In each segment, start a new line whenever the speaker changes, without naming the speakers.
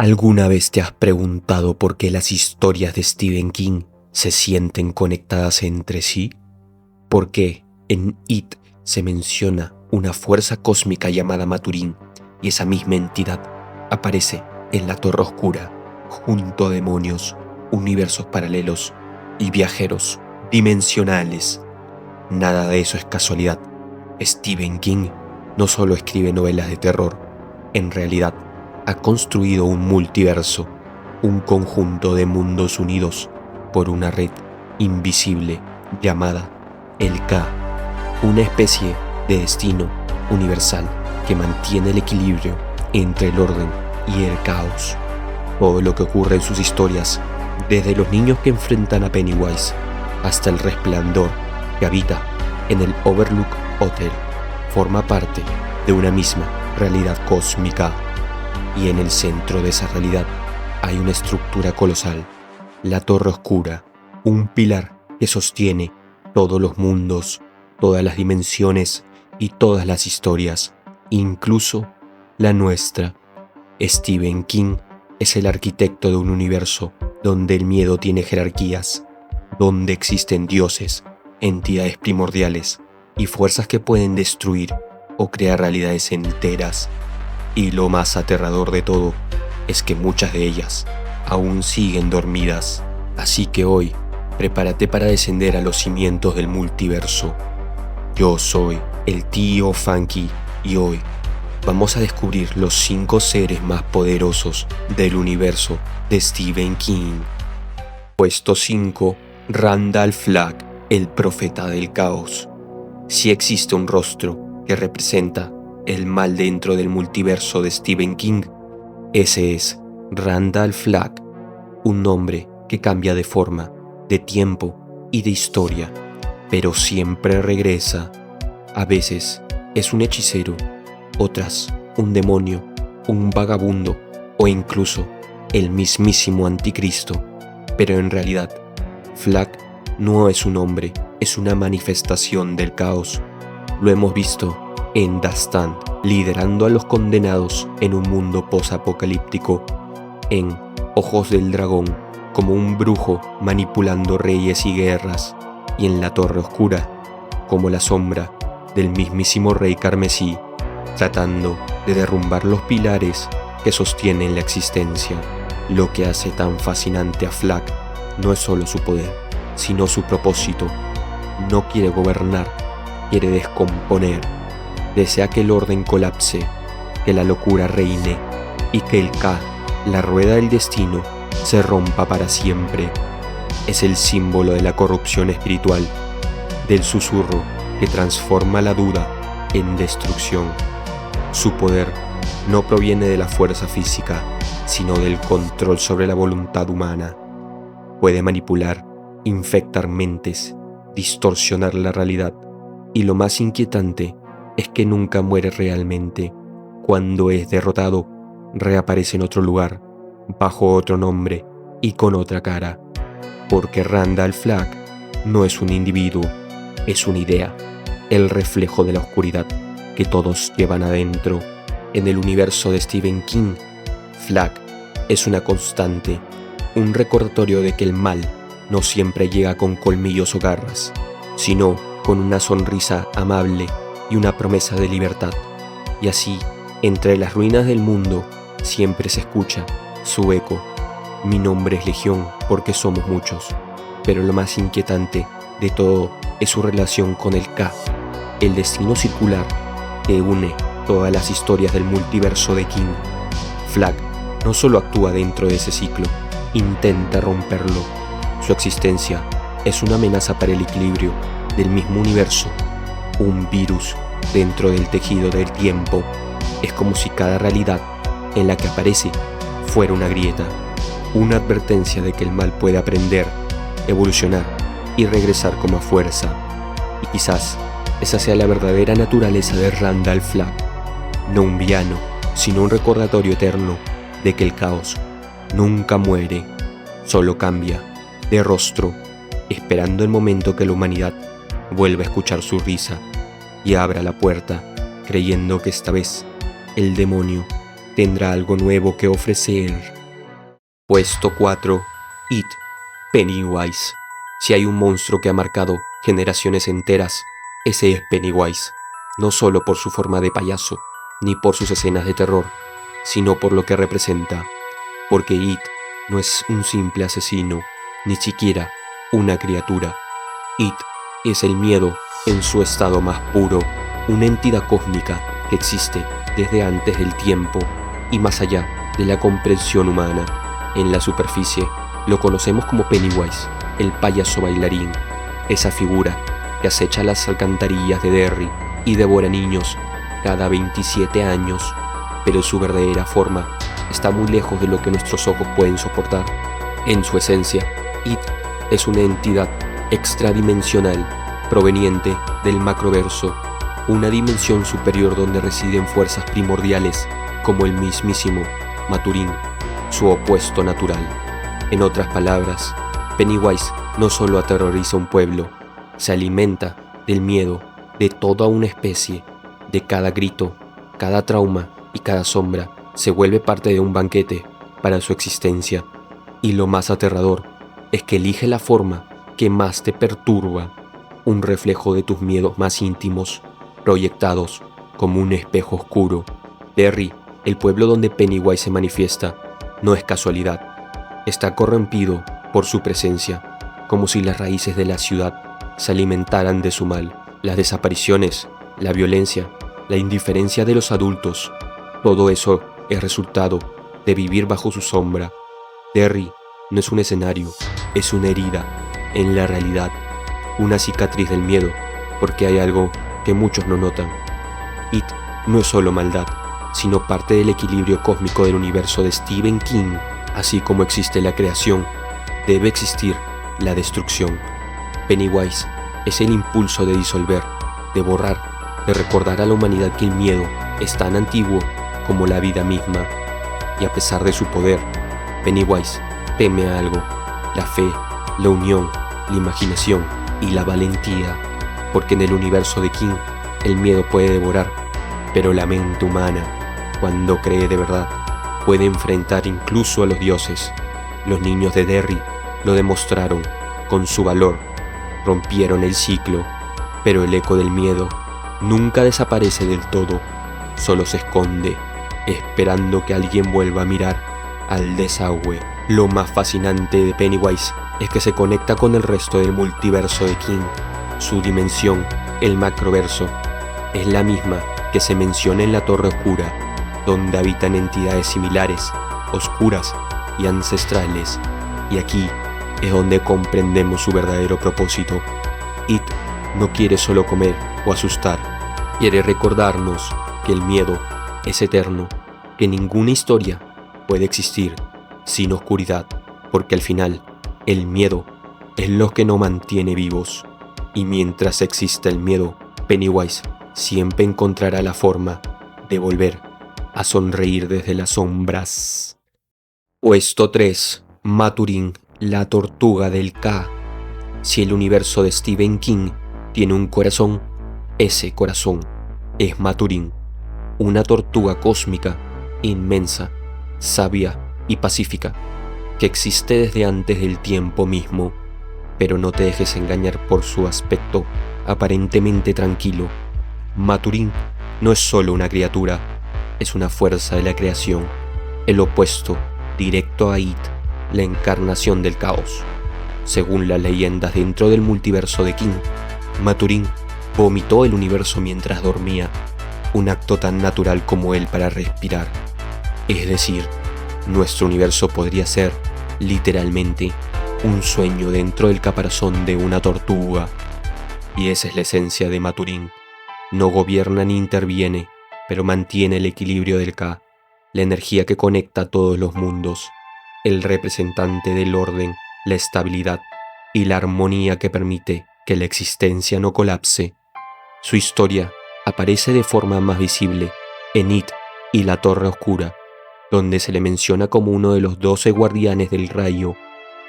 ¿Alguna vez te has preguntado por qué las historias de Stephen King se sienten conectadas entre sí? ¿Por qué en It se menciona una fuerza cósmica llamada Maturín y esa misma entidad aparece en la Torre Oscura junto a demonios, universos paralelos y viajeros dimensionales? Nada de eso es casualidad. Stephen King no solo escribe novelas de terror, en realidad ha construido un multiverso, un conjunto de mundos unidos por una red invisible llamada el K, una especie de destino universal que mantiene el equilibrio entre el orden y el caos. Todo lo que ocurre en sus historias, desde los niños que enfrentan a Pennywise hasta el resplandor que habita en el Overlook Hotel, forma parte de una misma realidad cósmica. Y en el centro de esa realidad hay una estructura colosal, la Torre Oscura, un pilar que sostiene todos los mundos, todas las dimensiones y todas las historias, incluso la nuestra. Stephen King es el arquitecto de un universo donde el miedo tiene jerarquías, donde existen dioses, entidades primordiales y fuerzas que pueden destruir o crear realidades enteras. Y lo más aterrador de todo es que muchas de ellas aún siguen dormidas. Así que hoy, prepárate para descender a los cimientos del multiverso. Yo soy el tío Funky y hoy vamos a descubrir los 5 seres más poderosos del universo de Stephen King. Puesto 5. Randall Flagg, el profeta del caos. Si existe un rostro que representa el mal dentro del multiverso de Stephen King, ese es Randall Flagg, un nombre que cambia de forma, de tiempo y de historia, pero siempre regresa. A veces es un hechicero, otras un demonio, un vagabundo o incluso el mismísimo anticristo, pero en realidad Flagg no es un hombre, es una manifestación del caos. Lo hemos visto en The Stand, liderando a los condenados en un mundo posapocalíptico, en Ojos del Dragón, como un brujo manipulando reyes y guerras, y en La Torre Oscura, como la sombra del mismísimo Rey Carmesí, tratando de derrumbar los pilares que sostienen la existencia. Lo que hace tan fascinante a Flagg no es solo su poder, sino su propósito. No quiere gobernar, quiere descomponer. Desea que el orden colapse, que la locura reine y que el K, la rueda del destino, se rompa para siempre. Es el símbolo de la corrupción espiritual, del susurro que transforma la duda en destrucción. Su poder no proviene de la fuerza física, sino del control sobre la voluntad humana. Puede manipular, infectar mentes, distorsionar la realidad, y lo más inquietante es que nunca muere realmente. Cuando es derrotado, reaparece en otro lugar, bajo otro nombre y con otra cara, porque Randall Flagg no es un individuo, es una idea, el reflejo de la oscuridad que todos llevan adentro. En el universo de Stephen King, Flagg es una constante, un recordatorio de que el mal no siempre llega con colmillos o garras, sino con una sonrisa amable y una promesa de libertad. Y así, entre las ruinas del mundo, siempre se escucha su eco. Mi nombre es Legión porque somos muchos, pero lo más inquietante de todo es su relación con el K, el destino circular que une todas las historias del multiverso de King. Flagg no solo actúa dentro de ese ciclo, intenta romperlo. Su existencia es una amenaza para el equilibrio del mismo universo, un virus dentro del tejido del tiempo. Es como si cada realidad en la que aparece fuera una grieta, una advertencia de que el mal puede aprender, evolucionar y regresar como a fuerza. Y quizás esa sea la verdadera naturaleza de Randall Flagg, no un villano, sino un recordatorio eterno de que el caos nunca muere, solo cambia de rostro, esperando el momento que la humanidad vuelva a escuchar su risa y abra la puerta, creyendo que esta vez el demonio tendrá algo nuevo que ofrecer. Puesto 4. It, Pennywise. Si hay un monstruo que ha marcado generaciones enteras, ese es Pennywise. No solo por su forma de payaso, ni por sus escenas de terror, sino por lo que representa. Porque It no es un simple asesino, ni siquiera una criatura. It es el miedo en su estado más puro, una entidad cósmica que existe desde antes del tiempo y más allá de la comprensión humana. En la superficie lo conocemos como Pennywise, el payaso bailarín, esa figura que acecha las alcantarillas de Derry y devora niños cada 27 años, pero su verdadera forma está muy lejos de lo que nuestros ojos pueden soportar. En su esencia, It es una entidad extradimensional proveniente del macroverso, una dimensión superior donde residen fuerzas primordiales como el mismísimo Maturín, su opuesto natural. En otras palabras, Pennywise no solo aterroriza un pueblo, se alimenta del miedo de toda una especie. De cada grito, cada trauma y cada sombra se vuelve parte de un banquete para su existencia. Y lo más aterrador es que elige la forma que más te perturba, un reflejo de tus miedos más íntimos, proyectados como un espejo oscuro. Derry, el pueblo donde Pennywise se manifiesta, no es casualidad. Está corrompido por su presencia, como si las raíces de la ciudad se alimentaran de su mal. Las desapariciones, la violencia, la indiferencia de los adultos, todo eso es resultado de vivir bajo su sombra. Derry no es un escenario, es una herida en la realidad, una cicatriz del miedo, porque hay algo que muchos no notan. It no es solo maldad, sino parte del equilibrio cósmico del universo de Stephen King. Así como existe la creación, debe existir la destrucción. Pennywise es el impulso de disolver, de borrar, de recordar a la humanidad que el miedo es tan antiguo como la vida misma. Y a pesar de su poder, Pennywise teme a algo: la fe, la unión, la imaginación y la valentía. Porque en el universo de King, el miedo puede devorar, pero la mente humana, cuando cree de verdad, puede enfrentar incluso a los dioses. Los niños de Derry lo demostraron con su valor, rompieron el ciclo, pero el eco del miedo nunca desaparece del todo, solo se esconde, esperando que alguien vuelva a mirar al desagüe. Lo más fascinante de Pennywise es que se conecta con el resto del multiverso de King. Su dimensión, el macroverso, es la misma que se menciona en la Torre Oscura, donde habitan entidades similares, oscuras y ancestrales. Y aquí es donde comprendemos su verdadero propósito. It no quiere solo comer o asustar, quiere recordarnos que el miedo es eterno, que ninguna historia puede existir sin oscuridad, porque al final el miedo es lo que nos mantiene vivos. Y mientras exista el miedo, Pennywise siempre encontrará la forma de volver a sonreír desde las sombras. Puesto 3. Maturín, la tortuga del K. Si el universo de Stephen King tiene un corazón, ese corazón es Maturín, una tortuga cósmica, inmensa, sabia y pacífica, que existe desde antes del tiempo mismo. Pero no te dejes engañar por su aspecto aparentemente tranquilo. Maturín no es solo una criatura, es una fuerza de la creación, el opuesto directo a It, la encarnación del caos. Según las leyendas dentro del multiverso de King, Maturín vomitó el universo mientras dormía, un acto tan natural como él para respirar. Es decir, nuestro universo podría ser, literalmente, un sueño dentro del caparazón de una tortuga. Y esa es la esencia de Maturín. No gobierna ni interviene, pero mantiene el equilibrio del K, la energía que conecta a todos los mundos, el representante del orden, la estabilidad y la armonía que permite que la existencia no colapse. Su historia aparece de forma más visible en It y la Torre Oscura, donde se le menciona como uno de los 12 guardianes del rayo,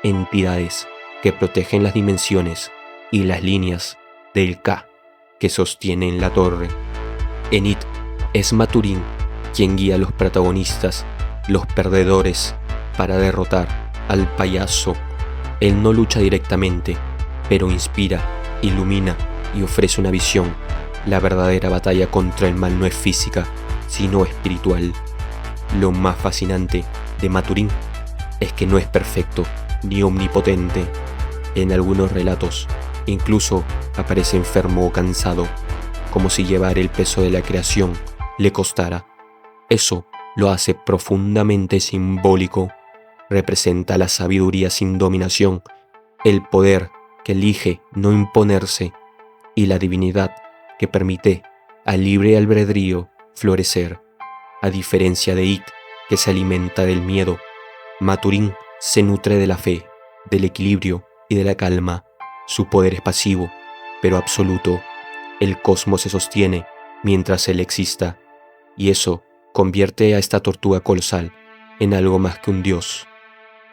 entidades que protegen las dimensiones y las líneas del K que sostienen la torre. En It es Maturín quien guía a los protagonistas, los perdedores, para derrotar al payaso. Él no lucha directamente, pero inspira, ilumina y ofrece una visión. La verdadera batalla contra el mal no es física, sino espiritual. Lo más fascinante de Maturín es que no es perfecto ni omnipotente. En algunos relatos, incluso aparece enfermo o cansado, como si llevar el peso de la creación le costara. Eso lo hace profundamente simbólico. Representa la sabiduría sin dominación, el poder que elige no imponerse y la divinidad que permite al libre albedrío florecer. A diferencia de It, que se alimenta del miedo, Maturín se nutre de la fe, del equilibrio y de la calma. Su poder es pasivo, pero absoluto. El cosmos se sostiene mientras él exista, y eso convierte a esta tortuga colosal en algo más que un dios,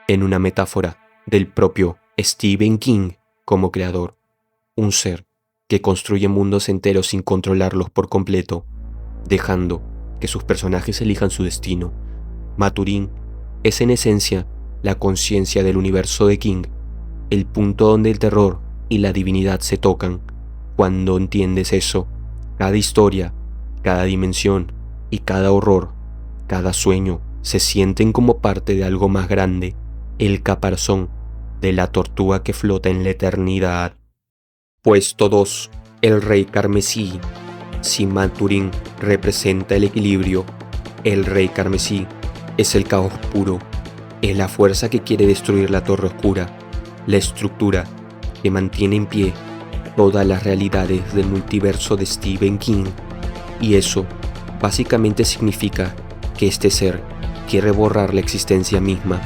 en una metáfora del propio Stephen King como creador, un ser que construye mundos enteros sin controlarlos por completo, dejando que sus personajes elijan su destino. Maturín es en esencia la conciencia del universo de King, el punto donde el terror y la divinidad se tocan. Cuando entiendes eso, cada historia, cada dimensión y cada horror, cada sueño se sienten como parte de algo más grande, el caparazón de la tortuga que flota en la eternidad. Puesto 2. El Rey Carmesí. Si Maturín representa el equilibrio, el Rey Carmesí es el caos puro, es la fuerza que quiere destruir la Torre Oscura, la estructura que mantiene en pie todas las realidades del multiverso de Stephen King. Y eso básicamente significa que este ser quiere borrar la existencia misma,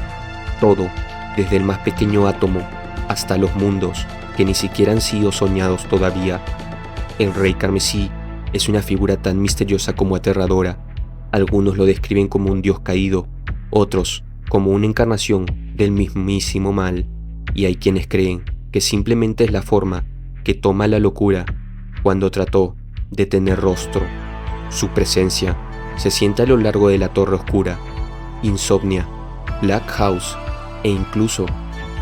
todo, desde el más pequeño átomo hasta los mundos que ni siquiera han sido soñados todavía. El Rey Carmesí es una figura tan misteriosa como aterradora. Algunos lo describen como un dios caído, otros como una encarnación del mismísimo mal, y hay quienes creen que simplemente es la forma que toma la locura cuando trató de tener rostro. Su presencia se siente a lo largo de la Torre Oscura, Insomnia, Black House e incluso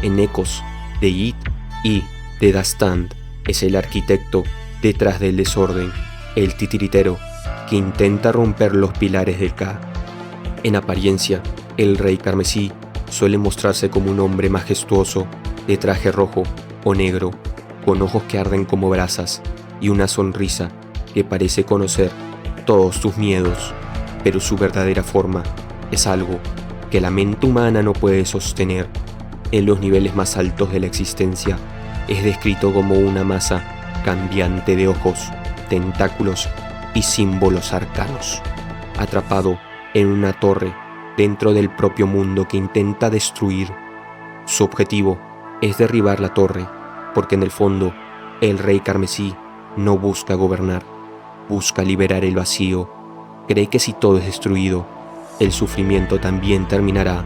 en ecos de It y de The Stand. Es el arquitecto detrás del desorden, el titiritero que intenta romper los pilares del K. En apariencia, el Rey Carmesí suele mostrarse como un hombre majestuoso, de traje rojo o negro, con ojos que arden como brasas y una sonrisa que parece conocer todos tus miedos, pero su verdadera forma es algo que la mente humana no puede sostener. En los niveles más altos de la existencia es descrito como una masa cambiante de ojos, tentáculos y símbolos arcanos, atrapado en una torre dentro del propio mundo que intenta destruir. Su objetivo es derribar la torre, porque en el fondo el Rey Carmesí no busca gobernar, busca liberar el vacío. Cree que si todo es destruido, el sufrimiento también terminará,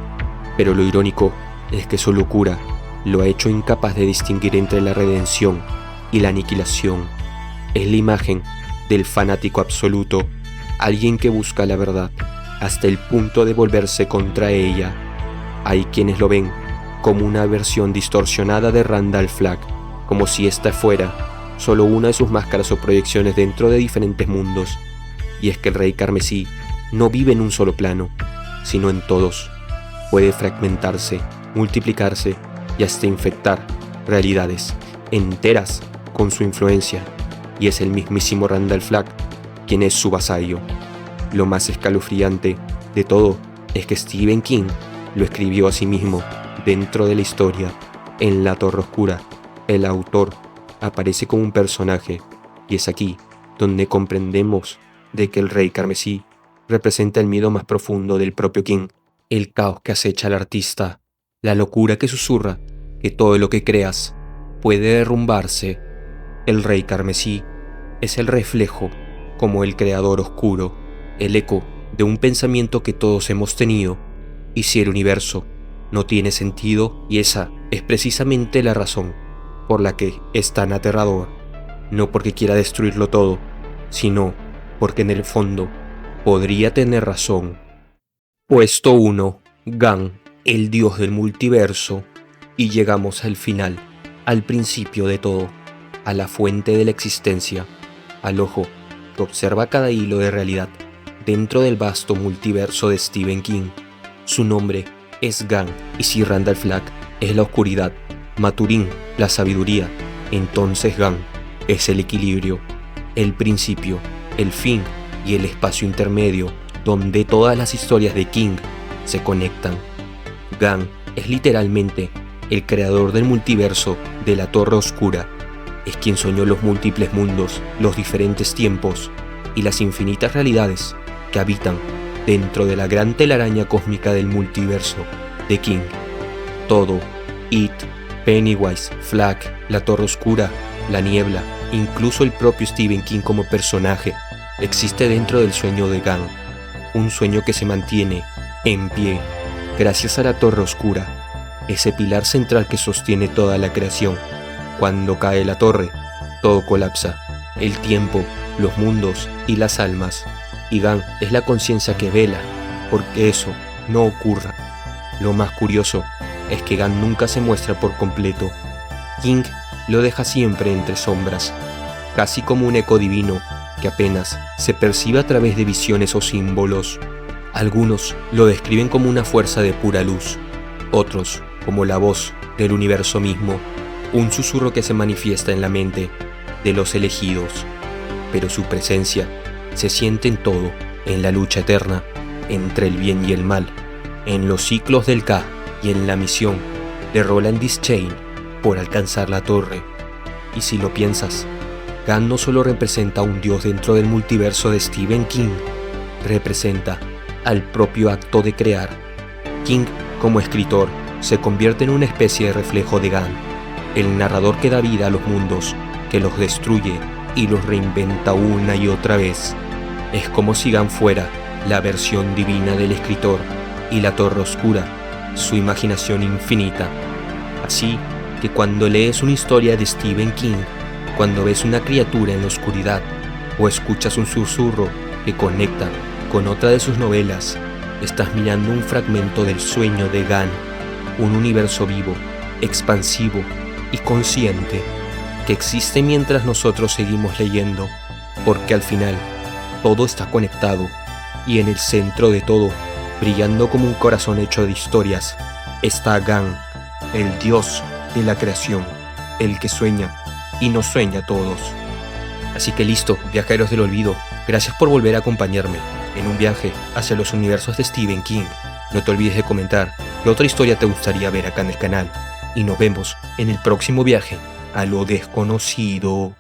pero lo irónico es que su locura lo ha hecho incapaz de distinguir entre la redención y la aniquilación. Es la imagen del fanático absoluto, alguien que busca la verdad hasta el punto de volverse contra ella. Hay quienes lo ven como una versión distorsionada de Randall Flagg, como si esta fuera solo una de sus máscaras o proyecciones dentro de diferentes mundos. Y es que el Rey Carmesí no vive en un solo plano, sino en todos. Puede fragmentarse, multiplicarse y hasta infectar realidades enteras con su influencia, y es el mismísimo Randall Flagg quien es su vasallo. Lo más escalofriante de todo es que Stephen King lo escribió a sí mismo dentro de la historia. En La Torre Oscura, el autor aparece como un personaje, y es aquí donde comprendemos de que el Rey Carmesí representa el miedo más profundo del propio King, el caos que acecha al artista, la locura que susurra que todo lo que creas puede derrumbarse. El Rey Carmesí es el reflejo, como el creador oscuro, el eco de un pensamiento que todos hemos tenido. Y si el universo no tiene sentido, y esa es precisamente la razón por la que es tan aterrador, no porque quiera destruirlo todo, sino porque en el fondo podría tener razón. Puesto 1. Gan, el dios del multiverso. Y llegamos al final, al principio de todo, a la fuente de la existencia, al ojo que observa cada hilo de realidad dentro del vasto multiverso de Stephen King. Su nombre es Gan, y si Randall Flagg es la oscuridad, Maturín la sabiduría, entonces Gan es el equilibrio, el principio, el fin y el espacio intermedio donde todas las historias de King se conectan. Gan es literalmente el creador del multiverso de la Torre Oscura. Es quien soñó los múltiples mundos, los diferentes tiempos y las infinitas realidades que habitan dentro de la gran telaraña cósmica del multiverso de King. Todo, It, Pennywise, Flagg, la Torre Oscura, la niebla, incluso el propio Stephen King como personaje, existe dentro del sueño de Gan, un sueño que se mantiene en pie gracias a la Torre Oscura, ese pilar central que sostiene toda la creación. Cuando cae la torre, todo colapsa, el tiempo, los mundos y las almas, y Gan es la conciencia que vela porque eso no ocurra. Lo más curioso es que Gan nunca se muestra por completo. King lo deja siempre entre sombras, casi como un eco divino que apenas se percibe a través de visiones o símbolos. Algunos lo describen como una fuerza de pura luz, otros como la voz del universo mismo, un susurro que se manifiesta en la mente de los elegidos, pero su presencia se siente en todo, en la lucha eterna entre el bien y el mal, en los ciclos del K y en la misión de Roland Dischain por alcanzar la torre. Y si lo piensas, Gan no solo representa a un dios dentro del multiverso de Stephen King, representa al propio acto de crear. King, como escritor, se convierte en una especie de reflejo de Gan, el narrador que da vida a los mundos, que los destruye y los reinventa una y otra vez. Es como si Gan fuera la versión divina del escritor y la Torre Oscura, su imaginación infinita. Así que cuando lees una historia de Stephen King, cuando ves una criatura en la oscuridad o escuchas un susurro que conecta con otra de sus novelas, estás mirando un fragmento del sueño de Gan, un universo vivo, expansivo y consciente que existe mientras nosotros seguimos leyendo, porque al final todo está conectado y en el centro de todo, brillando como un corazón hecho de historias, está Gan, el dios de la creación, el que sueña y nos sueña a todos. Así que listo, viajeros del olvido, gracias por volver a acompañarme en un viaje hacia los universos de Stephen King. No te olvides de comentar qué otra historia te gustaría ver acá en el canal, y nos vemos en el próximo viaje a lo desconocido.